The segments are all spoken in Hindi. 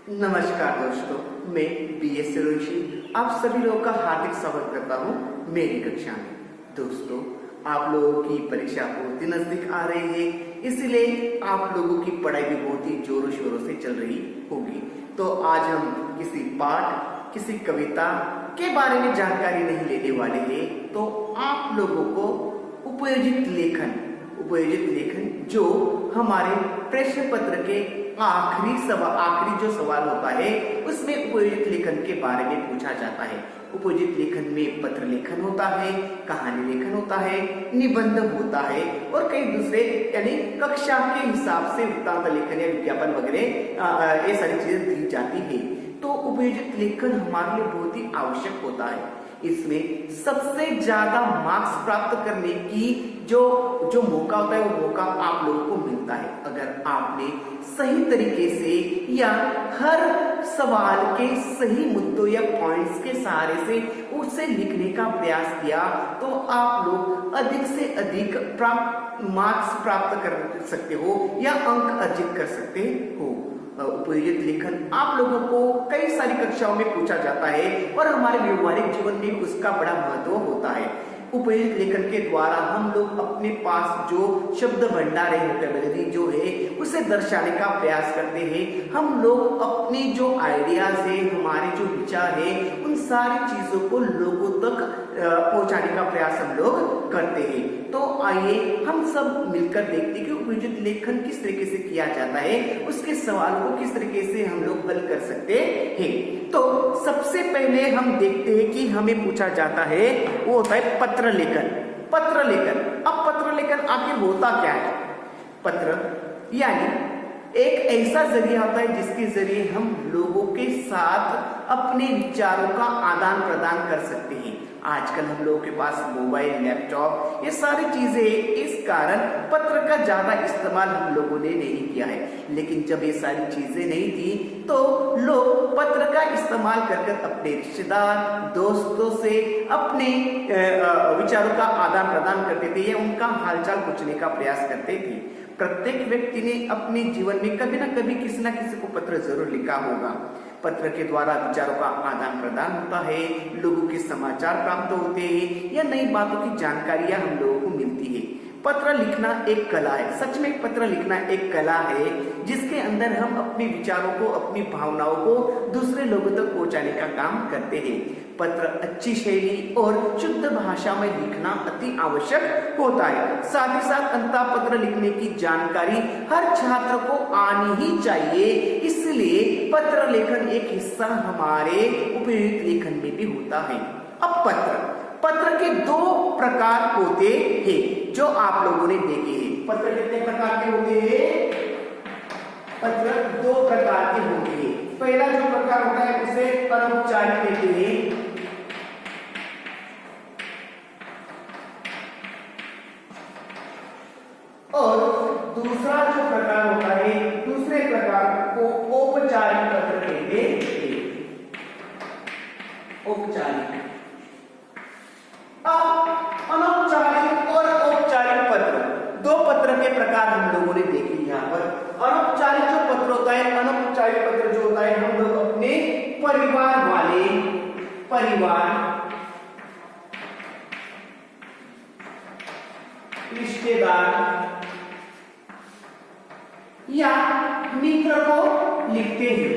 नमस्कार दोस्तों, मैं BS ऋषि आप सभी लोगों का हार्दिक स्वागत करता हूं मेरी कक्षा में। दोस्तों, आप लोगों की परीक्षा बहुत ही नजदीक आ रही है, इसीलिए आप लोगों की पढ़ाई भी बहुत ही जोरों शोरों से चल रही होगी। तो आज हम किसी पाठ, किसी कविता के बारे में जानकारी नहीं लेने वाले हैं। तो आप लोगों को उपयोजित लेखन जो हमारे प्रश्न पत्र के आखिरी जो सवाल होता है उसमें उपयोजित लेखन के बारे में पूछा जाता है। उपयोजित लेखन में पत्र लेखन होता है, कहानी लेखन होता है, निबंध होता है और कई दूसरे यानी कक्षा के हिसाब से वृत्तांत लेखन या विज्ञापन वगैरह ये सारी चीजें दी जाती है। तो उपयोजित लेखन हमारे लिए बहुत ही आवश्यक होता है। इसमें सबसे ज्यादा मार्क्स प्राप्त करने की जो मौका होता है वो मौका आप लोगों को मिलता है अगर आपने सही तरीके से या हर सवाल के सही मुद्दों या पॉइंट्स के सहारे से उसे लिखने का प्रयास किया। तो आप लोग अधिक से अधिक मार्क्स प्राप्त कर सकते हो या अंक अर्जित कर सकते हो। उपयोजित लेखन आप लोगों को कई सारी कक्षाओं में पूछा जाता है और हमारे व्यवहारिक जीवन में उसका बड़ा महत्व होता है। उपयोजित लेखन के द्वारा हम लोग अपने पास जो शब्द भंडार है, वोकैबुलरी जो है, उसे दर्शाने का प्रयास करते हैं। हम लोग अपने जो आइडियाज है, हमारे जो विचार है, उन सारी चीजों को लोगों तक पहुंचाने का प्रयास हम लोग करते हैं। तो आइए हम सब मिलकर देखते हैं कि उपयोजित लेखन किस तरीके से किया जाता है, उसके सवालों को किस तरीके से हम लोग हल कर सकते हैं। तो सबसे पहले हम देखते हैं कि हमें पूछा जाता है वो होता है पत्र लेखन। अब पत्र लेखन आखिर होता क्या है? पत्र यानी एक ऐसा जरिया होता है जिसके जरिए हम लोगों के साथ अपने विचारों का आदान प्रदान कर सकते हैं। आजकल हम लोगों के पास मोबाइल, लैपटॉप, ये सारी चीजें, इस कारण पत्र का ज्यादा इस्तेमाल हम लोगों ने नहीं किया है। लेकिन जब ये सारी चीजें नहीं थी तो लोग पत्र का इस्तेमाल कर अपने रिश्तेदार, दोस्तों से अपने विचारों का आदान प्रदान करते थे या उनका हालचाल पूछने का प्रयास करते थे। प्रत्येक व्यक्ति ने अपने जीवन में कभी ना कभी किसी ना किसी को पत्र जरूर लिखा होगा। पत्र के द्वारा विचारों का आदान प्रदान होता है, लोगों के समाचार प्राप्त होते हैं या नई बातों की जानकारियां हम लोगों को मिलती है। पत्र लिखना एक कला है, सच में पत्र लिखना एक कला है जिसके अंदर हम अपने विचारों को, अपनी भावनाओं को दूसरे लोगों तक पहुंचाने का काम करते हैं। पत्र अच्छी शैली और शुद्ध भाषा में लिखना अति आवश्यक होता है। साथ ही साथ अंतः पत्र लिखने की जानकारी हर छात्र को आनी ही चाहिए, इसलिए पत्र लेखन एक हिस्सा हमारे उपयोजित लेखन में भी होता है। अब पत्र के दो प्रकार होते हैं जो आप लोगों ने देखे हैं। पत्र कितने प्रकार के होते हैं? पत्र दो प्रकार के होते हैं। पहला जो प्रकार होता है उसे अनौपचारिक कहते हैं। और दूसरा जो प्रकार होता है, दूसरे प्रकार को औपचारिक पत्र कहते हैं। औपचारिक। अब अनौपचारिक और औपचारिक पत्र, दो पत्र के प्रकार हम लोगों ने देखे यहाँ पर। अनौपचारिक जो पत्र होता है, अनौपचारिक पत्र जो होता है, हम लोग अपने परिवार वाले, रिश्तेदार या मित्र को लिखते हैं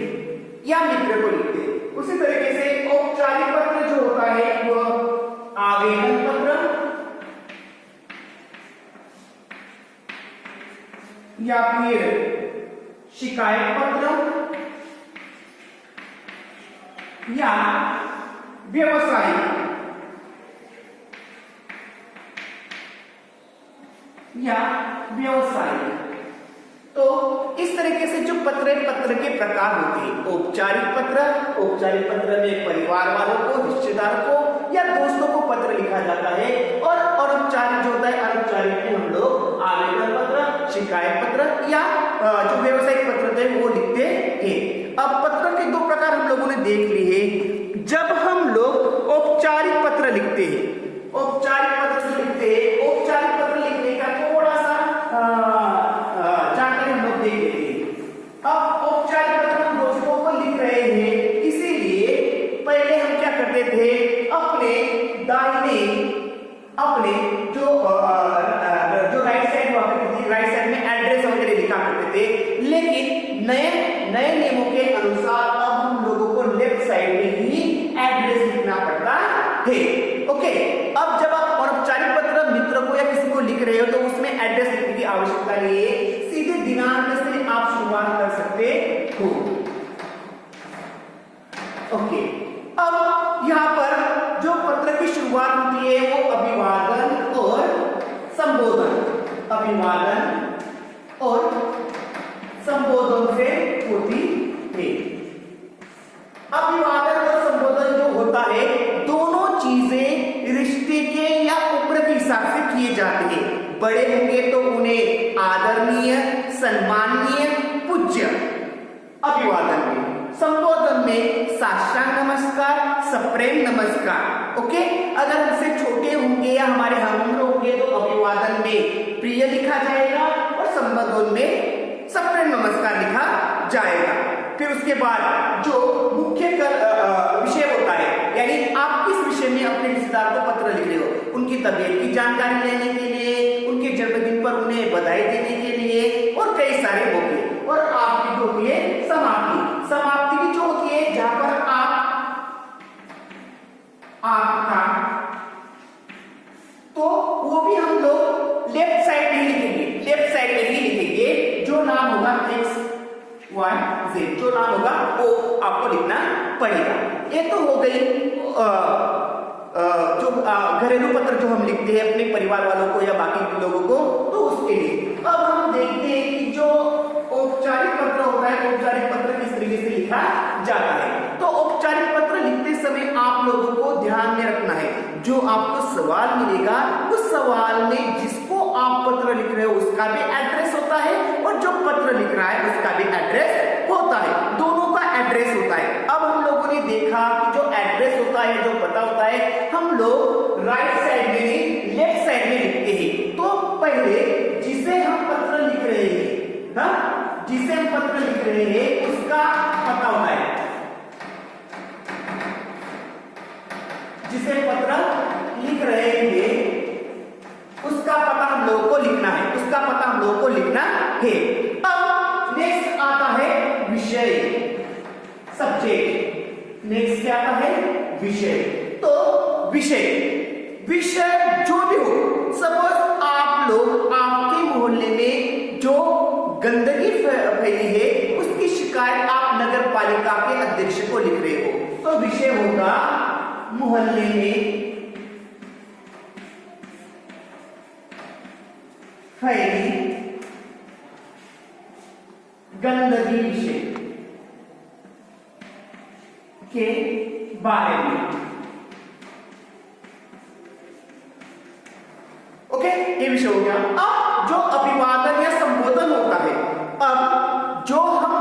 उसी तरीके से औपचारिक पत्र जो होता है वो आवेदन पत्र या फिर शिकायत पत्र या व्यवसायिक तो इस तरीके से जो पत्र के प्रकार होते हैं। औपचारिक पत्र में परिवार वालों को, रिश्तेदार को या दोस्तों को पत्र लिखा जाता है। और अनौपचारिक जो होता है, अनौपचारिक में हम लोग आवेदन पत्र, शिकायत पत्र या जो व्यवसायिक पत्र थे वो लिखते हैं। अब पत्र के दो प्रकार हम लोगों ने देख लिए। जब हम लोग औपचारिक पत्र लिखते हैं, औपचारिक पत्र लिखने का थोड़ा सा जानकारी हम लोग देख लेते हैं। अब औपचारिक पत्र हम दोस्तों को नए नए नियमों के अनुसार अब हम लोगों को लेफ्ट साइड में ही एड्रेस लिखना पड़ता है। ओके, अब जब आप औपचारिक पत्र मित्र को या किसी को लिख रहे हो तो उसमें एड्रेस लिखने की आवश्यकता नहीं है, सीधे दिनांक से आप शुरुआत कर सकते हो। ओके, अब यहां पर जो पत्र की शुरुआत होती है वो अभिवादन और संबोधन, अभिवादन और संबोधन से होती है। अभिवादन और संबोधन जो होता है दोनों चीजें रिश्ते के या उम्र के हिसाब से किए जाते हैं। बड़े होंगे तो उन्हें आदरणीय, सम्माननीय, पूज्य अभिवादन में, संबोधन में साष्टांग नमस्कार, सप्रेम नमस्कार। ओके, अगर हमसे छोटे होंगे या हमारे हमउम्र होंगे तो अभिवादन में प्रिय लिखा जाएगा और संबोधन में सप्रेम नमस्कार लिखा जाएगा। फिर उसके बाद जो मुख्य विषय होता है, यानी आप किस विषय में अपने रिश्तेदार को पत्र लिख रहे हो, उनकी तबीयत की जानकारी लेने के लिए, उनके जन्मदिन पर उन्हें बधाई देने के लिए और कई सारे मौके। और आपकी जो होती है समाप्ति, समाप्ति की जो होती है जहां पर आपका, तो वो भी हम लोग लेफ्ट साइड में ही लिखेंगे, लेफ्ट साइड में ही लिखेंगे। जो नाम होगा एक्स वाई जेड, जो नाम होगा वो आपको लिखना पड़ेगा। ये तो हो गई जो घरेलू पत्र जो हम लिखते हैं अपने परिवार वालों को या बाकी लोगों को, तो उसके लिए अब हम देखते हैं कि जो औपचारिक पत्र होता है, औपचारिक पत्र किस तरीके से लिखा जाता है। तो औपचारिक पत्र लिखते समय आप लोगों को ध्यान में रखना है, जो आपको सवाल मिलेगा उस सवाल में जिसको आप पत्र लिख रहे हो उसका भी एड्रेस होता है और जो पत्र लिख रहा है उसका भी एड्रेस होता है, दोनों का एड्रेस होता है। अब हम लोगों ने देखा कि जो एड्रेस होता है, जो पता होता है, हम लोग राइट साइड में नहीं लेफ्ट साइड में लिखते हैं। तो पहले जिसे हम पत्र लिख रहे हैं, जिसे हम पत्र लिख रहे हैं उसका पता होता है, जिसे पत्र लिख रहे हैं उसका पता हम लोगों को लिखना है, उसका पता हम लोगों को लिखना है। अब नेक्स्ट आता है विषय, सब्जेक्ट। नेक्स्ट क्या आता है? विषय। तो विषय, विषय जो भी हो, सपोज आप लोग आपके मोहल्ले में जो गंदगी फैली है उसकी शिकायत आप नगर पालिका के अध्यक्ष को लिख रहे हो, तो विषय होगा मोहल्ले में फैली गंदगी विषय के बारे में। ओके, ये विषय हो गया। अब जो अभिवादन या संबोधन होता है, अब जो हम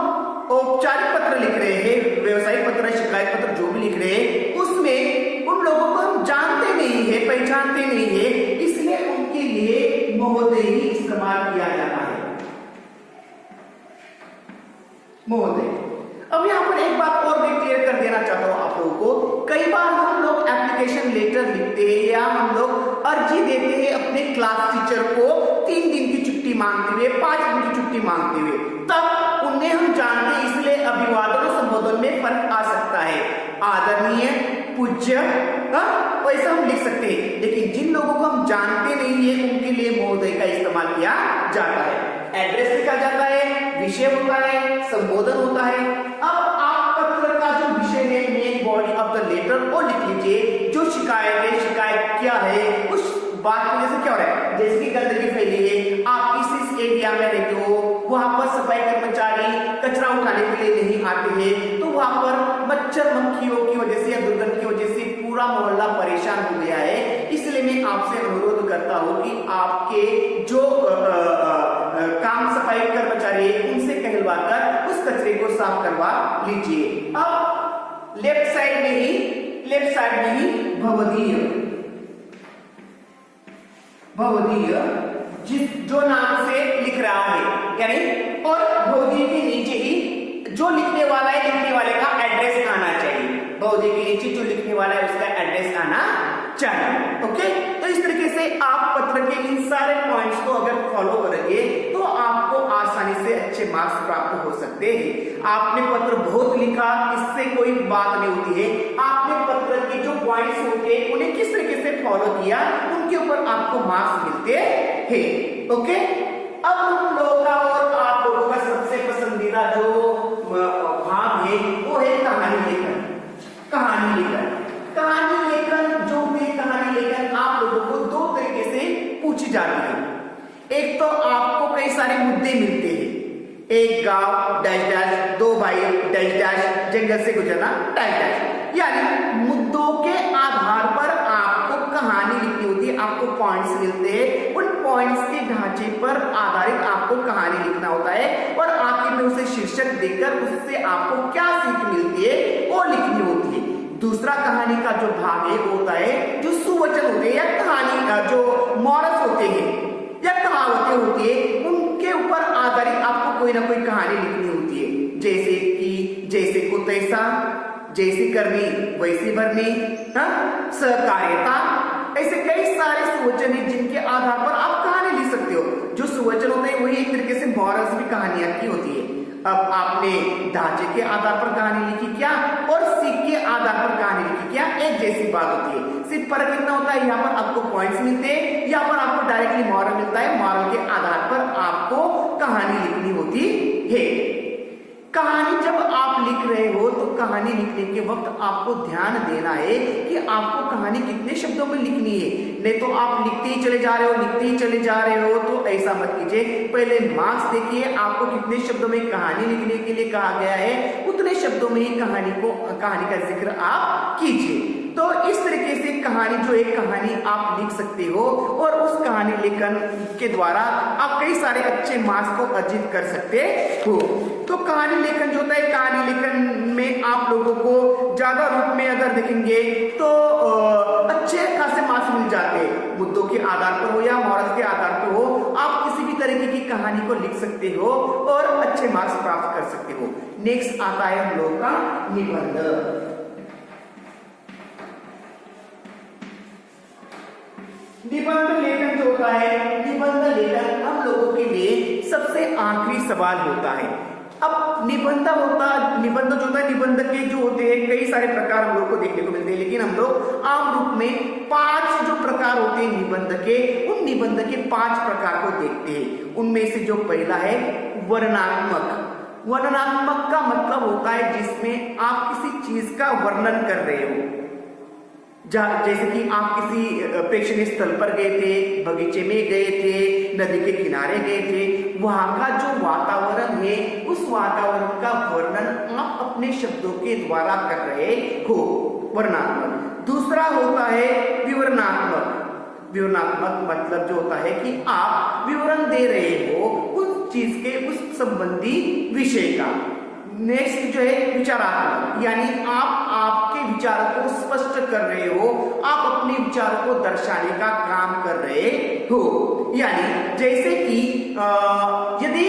औपचारिक पत्र लिख रहे हैं, व्यवसायिक पत्र, शिकायत पत्र जो भी लिख रहे हैं, उसमें उन लोगों को हम जानते नहीं है, पहचानते नहीं है, इसलिए उनके लिए महोदय ही इस्तेमाल किया जाता है, महोदय। अब यहां पर एक बात और मैं क्लियर कर देना चाहता हूं आप लोगों को। कई बार हम लोग एप्लीकेशन लेटर लिखते हैं या हम लोग अर्जी देते हैं अपने क्लास टीचर को 3 दिन की छुट्टी मांगते हुए, 5 दिन की छुट्टी मांगते हुए, तब उन्हें हम जानते हैं, इसलिए अभिवादन और संबोधन में फर्क आ सकता है। आदरणीय, पूज्य, वैसा हम लिख सकते हैं, लेकिन जिन लोगों को हम जानते नहीं है उनके लिए महोदय का इस्तेमाल किया जाता है। एड्रेस लिखा जाता है, विषय होता है, संबोधन होता है। अब आप पत्र का जो विषय है, main body of the letter, वो लिख लीजिए। जो शिकायत है, शिकायत क्या है, उस बात की वजह से क्या हो रहा है, जैसे कि गंदगी फैली है, आप इस एरिया में रहते हो, वहां पर सफाई कर्मचारी कचरा उठाने के लिए नहीं आते हैं, तो वहां पर मच्छर मक्खियों की वजह से या दुर्गंध की वजह से पूरा मोहल्ला परेशान हो गया है। इसलिए मैं आपसे अनुरोध करता हूं कि आपके जो काम सफाई कर्मचारी है उनसे कहलवाकर उस कचरे को साफ करवा लीजिए। अब लेफ्ट साइड में ही भवदीय जो नाम से लिख रहा है, यानी और भवदीय के नीचे ही जो लिखने वाला है, लिखने वाले का एड्रेस आना चाहिए। भवदीय के नीचे जो लिखने वाला है उसका एड्रेस आना चाहिए। ओके, तो इस तरीके से आप पत्र के इन सारे पॉइंट्स को अगर फॉलो करेंगे तो आपको आसानी आसानी से अच्छे मार्क्स प्राप्त हो सकते हैं। आपने पत्र बहुत लिखा, इससे कोई बात नहीं होती है। आपने पत्र के जो पॉइंट्स होते हैं उन्हें किस तरीके से फॉलो किया, उनके ऊपर आपको मार्क्स मिलते हैं। ओके, अब हम लोगों का और आप लोगों का सबसे पसंदीदा जो भाग है वो है कहानी लेखन। कहानी लेखन, कहानी लेखन जो है, कहानी लेखन आप लोगों को दो तरीके से पूछी जाती है। एक तो आपको कई सारे मुद्दे मिलते हैं, एक गांव डैश डैश, दो भाई डैश डैश, जंगल से गुजरना डैश डैश, यानी मुद्दों के आधार पर आपको कहानी लिखनी होती है। आपको पॉइंट्स मिलते हैं, उन पॉइंट्स के ढांचे पर आधारित आपको कहानी लिखना होता है और आखिर में उसे शीर्षक देकर उससे आपको क्या सीख मिलती है वो लिखनी होती है। दूसरा कहानी का जो भाग है वो होता है जो सुवचन होते हैं या कहानी जो मॉरल्स होते हैं या कहावतें होती है, उनके ऊपर आधारित आपको कोई ना कोई कहानी लिखनी होती है। जैसे कि जैसे को तैसा, जैसी करनी वैसी भरनी, सहकार्यता, ऐसे कई सारे सुवचन हैं जिनके आधार पर आप कहानी लिख सकते हो। जो सुवचन होते हैं वही एक तरीके से मॉरल्स भी कहानियां की होती है। अब आपने ढांचे के आधार पर कहानी लिखी क्या और सीख के आधार पर कहानी लिखी क्या, एक जैसी बात होती है। सिर्फ फर्क इतना होता है, यहाँ पर आपको पॉइंट्स मिलते हैं, यहाँ पर आपको डायरेक्टली मॉरल मिलता है। मॉरल के आधार पर आपको कहानी लिखनी होती है। कहानी जब आप लिख रहे हो तो कहानी लिखने के वक्त आपको ध्यान देना है कि आपको कहानी कितने शब्दों में लिखनी है। नहीं तो आप लिखते ही चले जा रहे हो, लिखते ही चले जा रहे हो, तो ऐसा मत कीजिए। पहले मार्क्स देखिए, आपको कितने शब्दों में कहानी लिखने के लिए कहा गया है, उतने शब्दों में ही कहानी का जिक्र आप कीजिए। तो इस तरीके से कहानी जो एक कहानी आप लिख सकते हो और उस कहानी लेखन के द्वारा आप कई सारे अच्छे मार्क्स को अर्जित कर सकते हो। तो कहानी लेखन जो होता है, कहानी लेखन में आप लोगों को ज्यादा रूप में अगर देखेंगे तो अच्छे खासे मार्क्स मिल जाते हैं। मुद्दों के आधार पर हो या मॉरल के आधार पर हो, आप किसी भी तरीके की कहानी को लिख सकते हो और अच्छे मार्क्स प्राप्त कर सकते हो। नेक्स्ट आता है हम लोगों का निबंध। निबंध लेखन जो होता है, निबंध लेखन हम लोगों के लिए सबसे आखिरी सवाल होता है। अब निबंध जो होता है, निबंध के जो होते हैं कई सारे प्रकार हम लोग को देखने को मिलते हैं, लेकिन हम लोग आम रूप में 5 जो प्रकार होते हैं निबंध के, उन निबंध के 5 प्रकार को देखते हैं। उनमें से जो पहला है वर्णनात्मक। वर्णनात्मक का मतलब होता है जिसमें आप किसी चीज का वर्णन कर रहे हो। जैसे कि आप किसी प्रेक्षणीय स्थल पर गए थे, बगीचे में गए थे, नदी के किनारे गए थे, वहां का जो वातावरण है उस वातावरण का वर्णन आप अपने शब्दों के द्वारा कर रहे हो, वर्णनात्मक। दूसरा होता है विवरणात्मक। विवरणात्मक मतलब जो होता है कि आप विवरण दे रहे हो उस चीज के, उस संबंधी विषय का। नेक्स्ट जो है विचारात्मक, यानी आप आपके विचारों को स्पष्ट कर रहे हो, आप अपने विचारों को दर्शाने का काम कर रहे हो। यानी जैसे कि यदि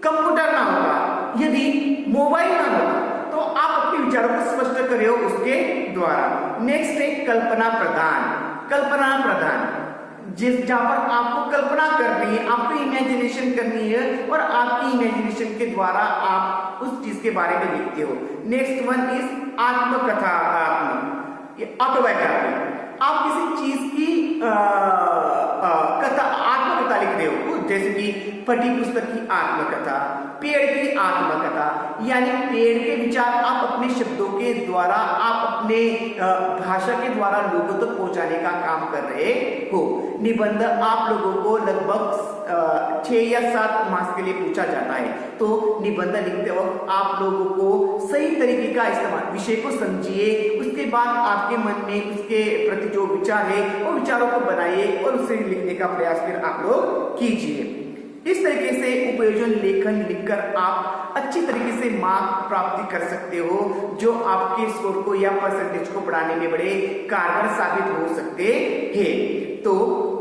कंप्यूटर ना होगा, यदि मोबाइल ना होगा, तो आप अपने विचारों को स्पष्ट कर रहे हो उसके द्वारा। नेक्स्ट है कल्पना प्रदान। कल्पना प्रदान जहां पर आपको कल्पना करनी है, आपको इमेजिनेशन करनी है और आपकी इमेजिनेशन के द्वारा आप उस चीज के बारे में लिखते हो। नेक्स्ट वन इज आत्मकथा, ऑटोबायोग्राफी। आप किसी चीज की कथा, आत्मकथा लिख रहे हो, जैसे कि फटी पुस्तक की आत्मकथा, पेड़ की आत्मकथा, यानी पेड़ के विचार आप अपने शब्दों के द्वारा, आप अपने भाषा के द्वारा लोगों तक पहुंचाने का काम कर रहे हो। निबंध आप लोगों को लगभग 6 या 7 मार्क्स के लिए पूछा जाता है। तो निबंध लिखते वक्त आप लोगों को सही तरीके का इस्तेमाल, विषय को समझिए, उसके बाद आपके मन में उसके प्रति जो विचार है वो विचारों को बनाइए और उसे लिखने का प्रयास फिर आप लोग कीजिए। इस तरीके से उपयोजन लेखन लिखकर आप अच्छी तरीके से मार्क प्राप्ति कर सकते हो, जो आपके स्कोर को या परसेंटेज को बढ़ाने में बड़े कारगर साबित हो सकते हैं। तो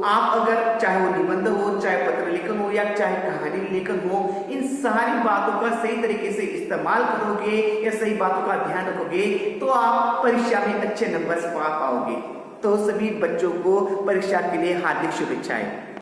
आप अगर चाहे वो निबंध हो, चाहे पत्र लेखन हो या चाहे कहानी लेखन हो, इन सारी बातों का सही तरीके से इस्तेमाल करोगे या सही बातों का ध्यान रखोगे तो आप परीक्षा में अच्छे नंबर पा पाओगे। तो सभी बच्चों को परीक्षा के लिए हार्दिक शुभेच्छाएं।